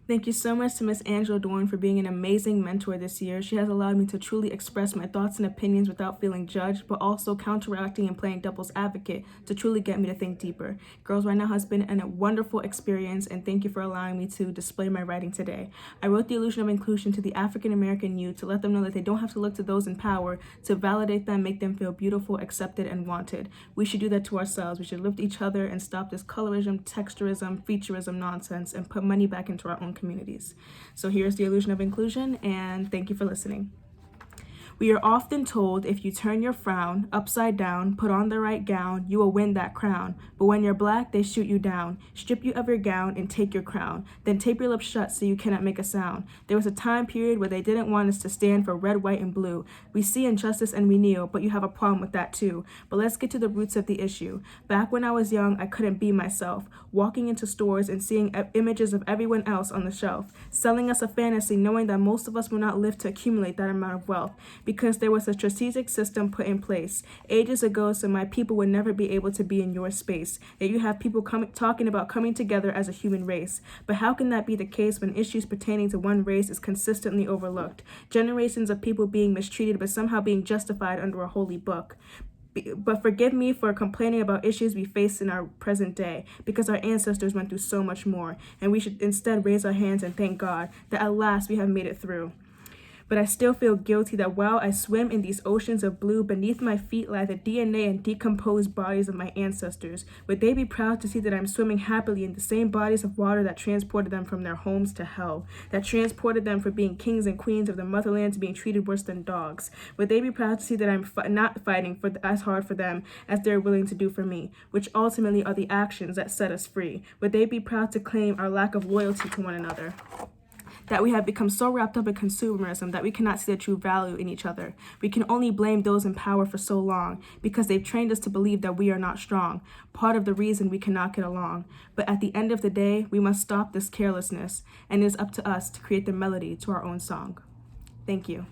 Thank you so much to Miss Angela Dorn for being an amazing mentor this year. She has allowed me to truly express my thoughts and opinions without feeling judged, but also counteracting and playing devil's advocate to truly get me to think deeper. Girls Right Now has been a wonderful experience, and thank you for allowing me to display my writing today. I wrote The Illusion of Inclusion to the African American youth to let them know that they don't have to look to those in power to validate them, make them feel beautiful, accepted, and wanted. We should do that to ourselves. We should lift each other and stop this colorism, texturism, featureism nonsense and put money back into our own communities. So here's The Illusion of Inclusion, and thank you for listening. We are often told if you turn your frown upside down, put on the right gown, you will win that crown. But when you're black, they shoot you down, strip you of your gown and take your crown, then tape your lips shut so you cannot make a sound. There was a time period where they didn't want us to stand for red, white, and blue. We see injustice and we kneel, but you have a problem with that too. But let's get to the roots of the issue. Back when I was young, I couldn't be myself, walking into stores and seeing images of everyone else on the shelf, selling us a fantasy knowing that most of us will not live to accumulate that amount of wealth, because there was a strategic system put in place ages ago so my people would never be able to be in your space. Yet you have people talking about coming together as a human race. But how can that be the case when issues pertaining to one race is consistently overlooked? Generations of people being mistreated but somehow being justified under a holy book. But forgive me for complaining about issues we face in our present day, because our ancestors went through so much more, and we should instead raise our hands and thank God that at last we have made it through. But I still feel guilty that while I swim in these oceans of blue, beneath my feet lie the DNA and decomposed bodies of my ancestors. Would they be proud to see that I'm swimming happily in the same bodies of water that transported them from their homes to hell, that transported them from being kings and queens of the motherland to being treated worse than dogs? Would they be proud to see that I'm not fighting as hard for them as they're willing to do for me, which ultimately are the actions that set us free? Would they be proud to claim our lack of loyalty to one another? That we have become so wrapped up in consumerism that we cannot see the true value in each other. We can only blame those in power for so long because they've trained us to believe that we are not strong, part of the reason we cannot get along. But at the end of the day, we must stop this carelessness, and it is up to us to create the melody to our own song. Thank you.